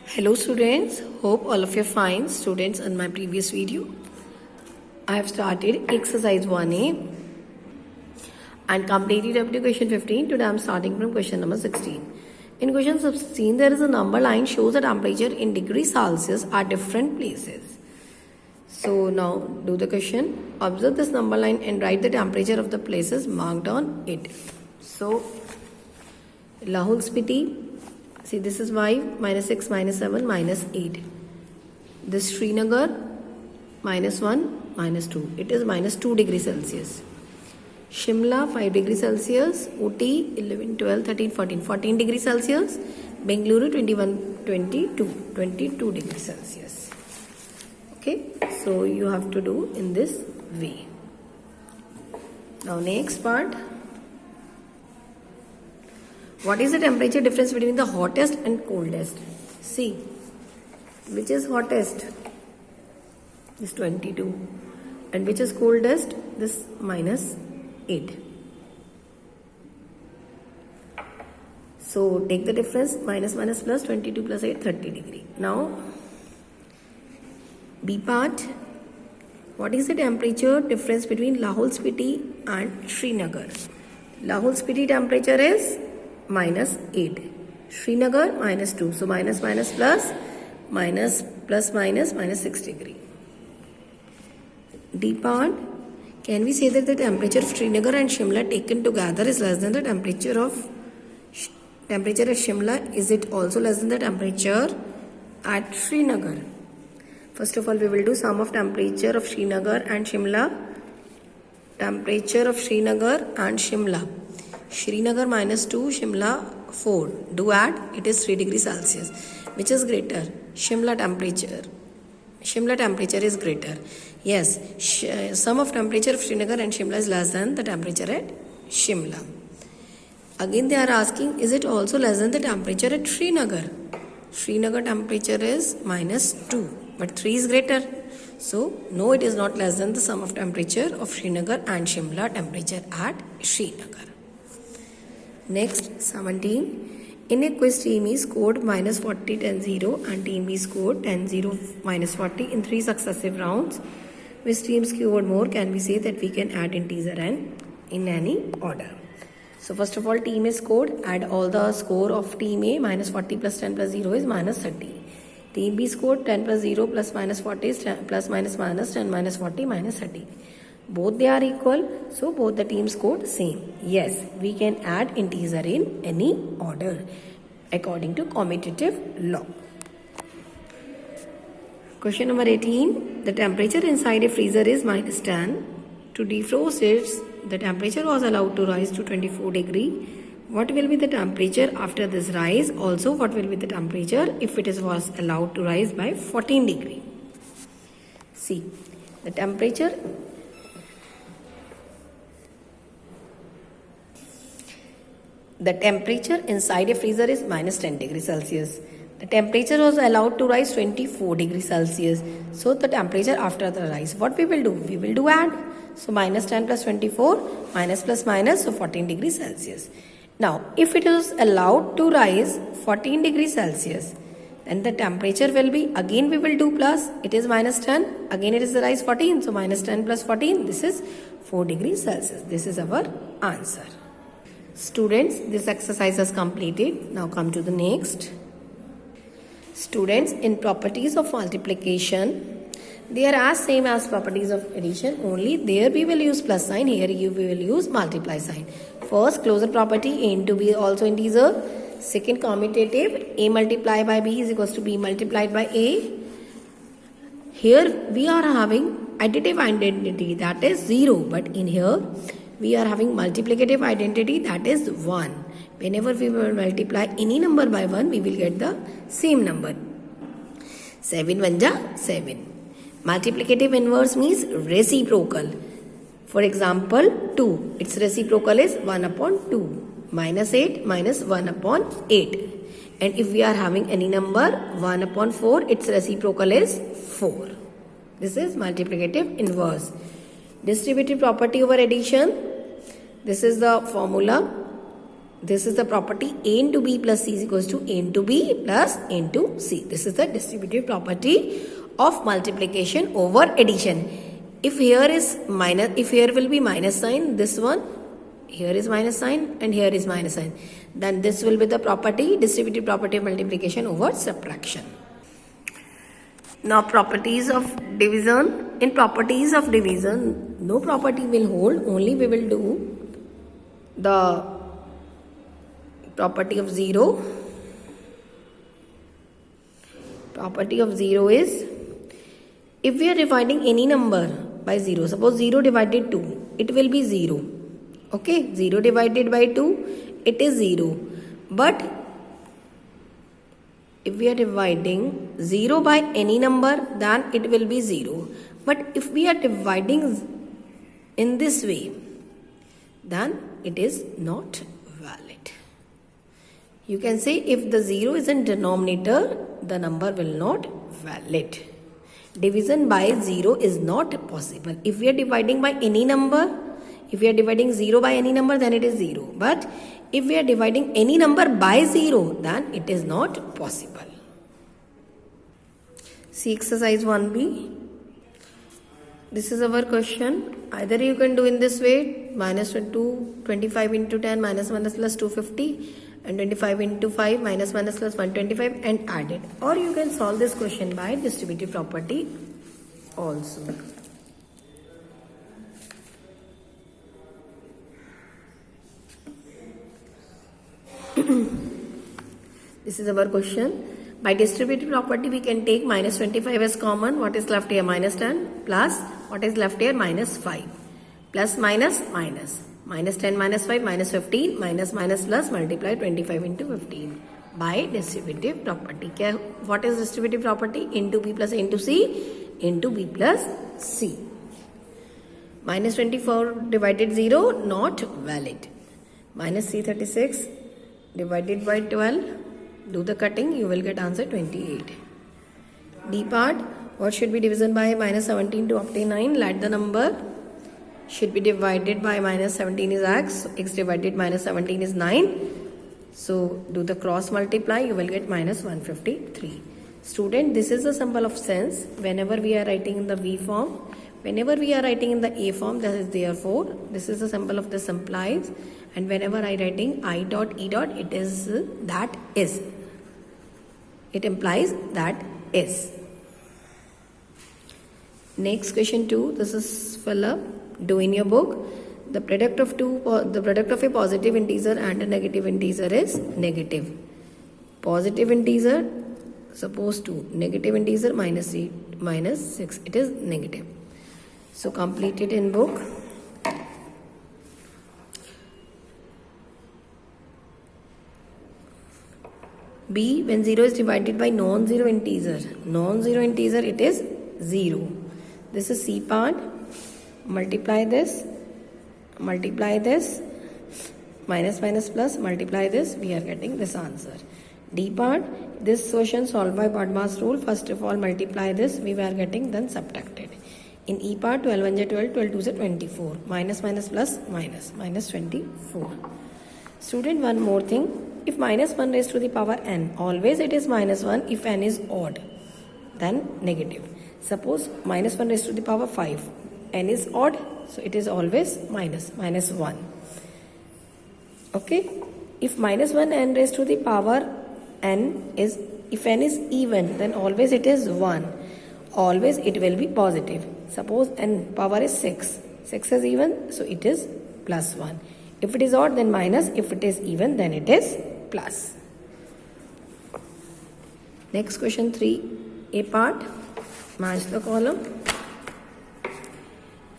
Hello students, hope all of you are fine. Students, in my previous video, I have started exercise 1A and completed up to question 15. Today I am starting from question number 16. In question 16, there is a number line shows the temperature in degrees Celsius at different places. So now do the question. Observe this number line and write the temperature of the places marked on it. So Lahul Spiti. See, this is 5, minus 6, minus 7, minus 8. This Srinagar, minus 1, minus 2. It is minus 2 degrees Celsius. Shimla, 5 degrees Celsius. Ooty, 11, 12, 13, 14. 14 degrees Celsius. Bengaluru, 21, 22 degrees Celsius. Okay, so you have to do in this way. Now next part. What is the temperature difference between the hottest and coldest? See, which is hottest? This 22. And which is coldest? This minus 8. So take the difference, minus minus plus 22 plus 8, 30 degree. Now, B part. What is the temperature difference between Lahul Spiti and Srinagar? Lahul Spiti temperature is minus 8. Srinagar minus 2. So minus minus plus, minus plus minus, minus 6 degree. D part. Can we say that the temperature of Srinagar and Shimla taken together is less than the temperature of Shimla? Is it also less than the temperature at Srinagar? First of all, we will do sum of temperature of Srinagar and Shimla. Temperature of Srinagar and Shimla. Srinagar minus 2, Shimla 4. Do add, it is 3 degrees Celsius. Which is greater? Shimla temperature. Shimla temperature is greater. Yes, sum of temperature of Srinagar and Shimla is less than the temperature at Shimla. Again they are asking, is it also less than the temperature at Srinagar? Srinagar temperature is minus 2, but 3 is greater. So, no, it is not less than the sum of temperature of Srinagar and Shimla temperature at Srinagar. Next, 17. In a quiz, team E scored minus 40, 10, 0 and team B scored 10, 0, minus 40 in 3 successive rounds. Which team scored more? Can we say that we can add integer and in any order? So, first of all, team A scored, add all the score of team A, minus 40 plus 10 plus 0 is minus 30. Team B scored 10 plus 0 plus minus 40 is 10, plus minus minus 10 minus 40 minus 30. Both they are equal, so both the teams scored same. Yes, we can add integer in any order according to commutative law. Question number 18. The temperature inside a freezer is minus 10. To defrost it, the temperature was allowed to rise to 24 degree. What will be the temperature after this rise? Also, what will be the temperature if it was allowed to rise by 14 degree? See, the temperature inside a freezer is minus 10 degrees Celsius. The temperature was allowed to rise 24 degrees Celsius. So the temperature after the rise, what we will do? We will do add. So minus 10 plus 24, minus plus minus, so 14 degrees Celsius. Now, if it is allowed to rise 14 degrees Celsius, then the temperature will be, again we will do plus, it is minus 10, again it is the rise 14, so minus 10 plus 14, this is 4 degrees Celsius. This is our answer. Students, this exercise is completed. Now come to the next. Students, in properties of multiplication, they are as same as properties of addition, only there we will use plus sign, here we will use multiply sign. First, closure property, A into B also integer. Second, commutative, A multiplied by B is equals to B multiplied by A. Here we are having additive identity, that is 0, but in here we are having multiplicative identity, that is 1. Whenever we will multiply any number by 1, we will get the same number. 7 1 ja 7. Multiplicative inverse means reciprocal. For example, 2. Its reciprocal is 1 upon 2. Minus 8 minus 1 upon 8. And if we are having any number 1 upon 4, its reciprocal is 4. This is multiplicative inverse. Distributive property over addition. This is the formula. This is the property a into b plus c is equals to a into b plus a into c. This is the distributive property of multiplication over addition. If here will be minus sign, this one, here is minus sign and here is minus sign, then this will be the distributive property of multiplication over subtraction. Now properties of division. In properties of division, no property will hold, only we will do the property of 0. Property of 0 is, if we are dividing any number by 0, suppose 0 divided 2, it will be 0. Okay, 0 divided by 2, it is 0. But if we are dividing 0 by any number, then it will be 0. But if we are dividing in this way, then it is not valid. You can say if the 0 is in denominator, the number will not valid. Division by 0 is not possible. If we are dividing by any number, if we are dividing 0 by any number, then it is 0. But if we are dividing any number by 0, then it is not possible. See exercise 1b. This is our question. Either you can do in this way, minus 25 into 10 minus plus 250 and 25 into 5 minus plus 125 and add it. Or you can solve this question by distributive property also. This is our question. By distributive property, we can take minus 25 as common. What is left here? Minus 10 plus what is left here? Minus 5. Plus minus minus. Minus 10 minus 5 minus 15 minus plus multiply 25 into 15 by distributive property. What is distributive property? Into b plus a into c into b plus c. Minus 24 divided 0 not valid. Minus c36 divided by 12. Do the cutting, you will get answer 28. D part, what should be division by minus 17 to obtain 9? Let the number should be divided by minus 17 is x. X divided minus 17 is 9. So do the cross multiply, you will get minus 153. Student, this is a symbol of sense. Whenever we are writing in the V form, whenever we are writing in the A form, that is therefore. This is the symbol of this implies. And whenever I writing I dot E dot, it is that is. It implies that is. Next question 2. This is fill up. Do in your book. The product of a positive integer and a negative integer is negative. Positive integer, suppose 2. Negative integer minus 8 minus 6. It is negative. So complete it in book. B, when 0 is divided by non-zero integer. Non-zero integer, it is 0. This is C part. Multiply this. Minus plus, multiply this. We are getting this answer. D part, this question solved by BODMAS rule. First of all, multiply this. We were getting, then subtracted. In E part, 12 1 is 12, 12 2 is 24. Minus plus, minus 24. Student, one more thing. If minus 1 raised to the power n, always it is minus 1 if n is odd, then negative. Suppose minus 1 raised to the power 5, n is odd, so it is always minus 1. Okay? If minus 1 n raised to the power n is, if n is even, then always it is 1. Always it will be positive. Suppose n power is 6. 6 is even, so it is plus 1. If it is odd, then minus. If it is even, then it is plus. Next question 3. A part. Match the column.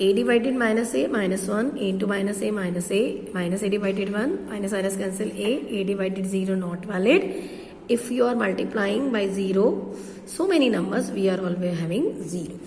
A divided minus a minus 1. A into minus a minus a. Minus a divided 1. Minus cancel a. A divided 0 not valid. If you are multiplying by 0, so many numbers, we are always having 0.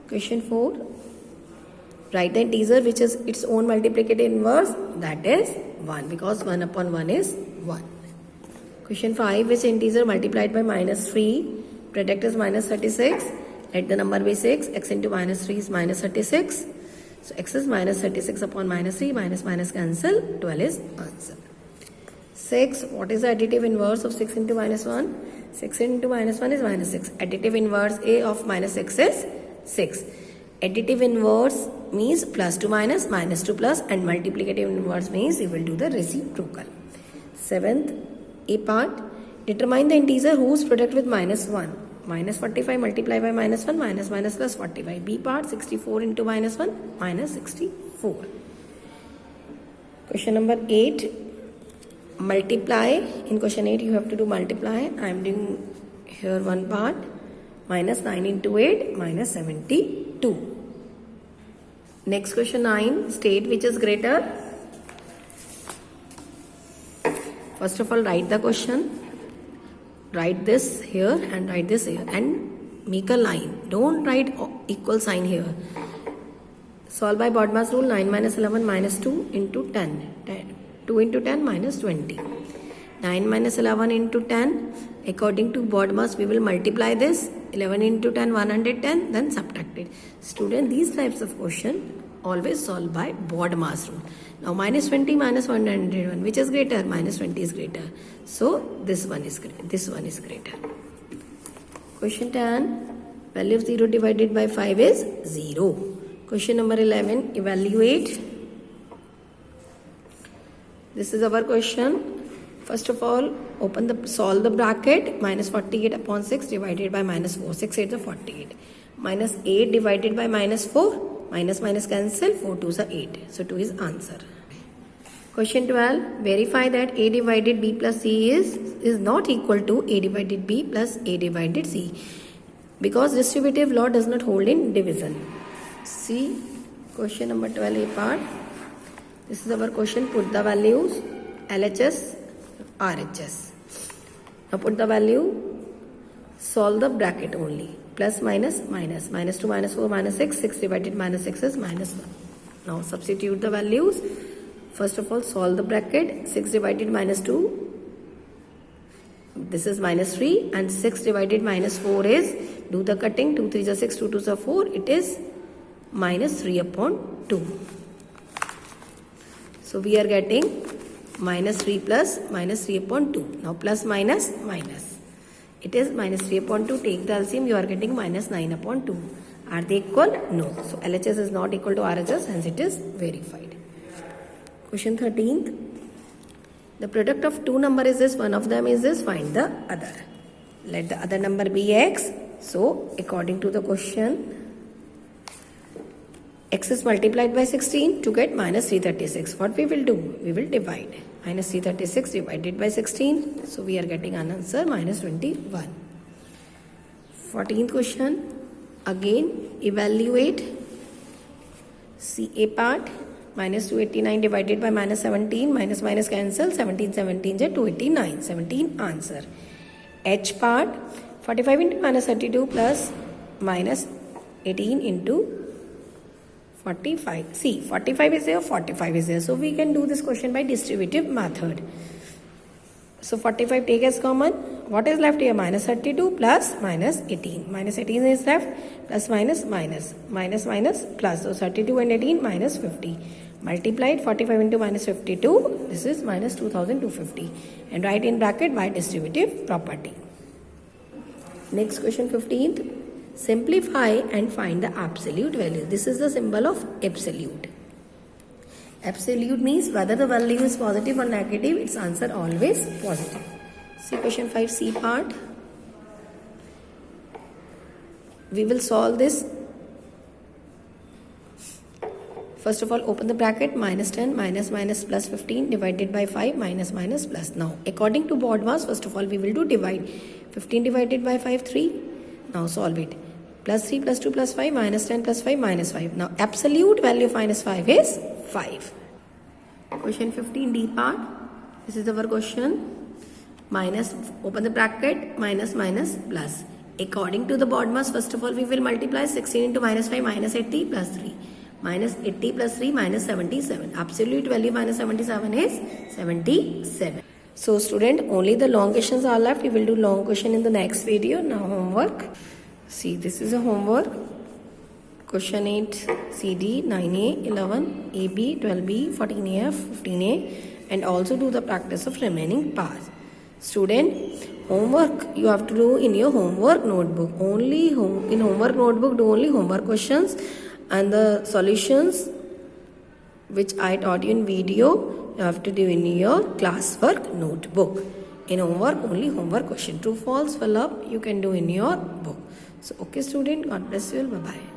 Question 4. Write the integer which is its own multiplicative inverse, that is 1, because 1 upon 1 is 1. Question 5. Which integer multiplied by minus 3? Product is minus 36. Let the number be 6. X into minus 3 is minus 36. So x is minus 36 upon minus 3, minus minus cancel, 12 is answer. 6, what is the additive inverse of 6 into minus 1? 6 into minus 1 is minus 6. Additive inverse A of minus 6 is 6. Additive inverse means plus to minus, minus to plus, and multiplicative inverse means you will do the reciprocal. 7th, A part. Determine the integer whose product with minus 1. Minus 45 multiplied by minus 1, minus minus plus 45. B part, 64 into minus 1, minus 64. Question number 8. Multiply. In question 8 you have to do multiply. I am doing here one part. Minus 9 into 8, minus 72. Next question 9. State which is greater. First of all, write the question. Write this here and write this here and make a line. Don't write equal sign here. Solve by BODMAS rule. 9 minus 11 minus 2 into 10. 2 into 10 minus 20. 9 minus 11 into 10. According to BODMAS, we will multiply this. 11 into 10, 110, then subtract it. Student, these types of question always solve by BODMAS rule. Now minus 20 minus 101, which is greater? Minus 20 is greater. So this one is greater. Question 10. Value of 0 divided by 5 is 0. Question number 11. Evaluate. This is our question. First of all, solve the bracket. Minus 48 upon 6 divided by minus 4. 6 8 is 48. Minus 8 divided by minus 4. Minus minus cancel. 4 2s are 8. So 2 is answer. Question 12. Verify that A divided B plus C is not equal to A divided B plus A divided C. Because distributive law does not hold in division. See question number 12 A part. This is our question. Put the values LHS, RHS. Now put the value. Solve the bracket only. Plus minus minus. Minus 2 minus 4 minus 6. 6 divided minus 6 is minus 1. Now substitute the values. First of all, solve the bracket. 6 divided minus 2. This is minus 3. And 6 divided minus 4 is, do the cutting. 2 3s are 6, 2 2s are 4. It is minus 3 upon 2. So we are getting minus 3 plus minus 3 upon 2. Now plus minus minus. It is minus 3 upon 2. Take the LCM. You are getting minus 9 upon 2. Are they equal? No. So LHS is not equal to RHS. Hence it is verified. Question 13th. The product of two numbers is this. One of them is this. Find the other. Let the other number be x. So according to the question, x is multiplied by 16 to get minus 336. What we will do? We will divide. Minus 336 divided by 16. So we are getting an answer minus 21. 14th question. Again evaluate. See A part. Minus 289 divided by minus 17. Minus minus cancel. 17 17 is 289. 17 answer. H part. 45 into minus 32 plus minus 18 into 45. See, 45 is there, 45 is there. So we can do this question by distributive method. So 45 take as common. What is left here? Minus 32 plus minus 18. Minus 18 is left. Plus minus minus. Minus minus plus. So 32 and 18 minus 50. Multiplied 45 into minus 52. This is minus 2250. And write in bracket by distributive property. Next question 15th. Simplify and find the absolute value. This is the symbol of absolute. Absolute means whether the value is positive or negative, its answer always positive. See question 5C part. We will solve this. First of all, open the bracket. Minus 10 minus minus plus 15 divided by 5 minus minus plus. Now according to BODMAS, first of all we will do divide. 15 divided by 5 3. Now solve it. Plus 3 plus 2 plus 5 minus 10 plus 5 minus 5. Now absolute value of minus 5 is 5. Question 15D part. This is our question. Minus, open the bracket, minus minus plus. According to the BODMAS, first of all we will multiply 16 into minus 5 minus 80 plus 3. Minus 80 plus 3 minus 77. Absolute value minus 77 is 77. So student, only the long questions are left. We will do long question in the next video. Now homework. See, this is a homework. Question 8 CD 9A 11 AB 12B 14AF 15A and also do the practice of remaining parts. Student, homework you have to do in your homework notebook. In homework notebook do only homework questions and the solutions which I taught you in video you have to do in your classwork notebook. In homework only homework question. True false fill up you can do in your book. So okay student, God bless you. Bye bye.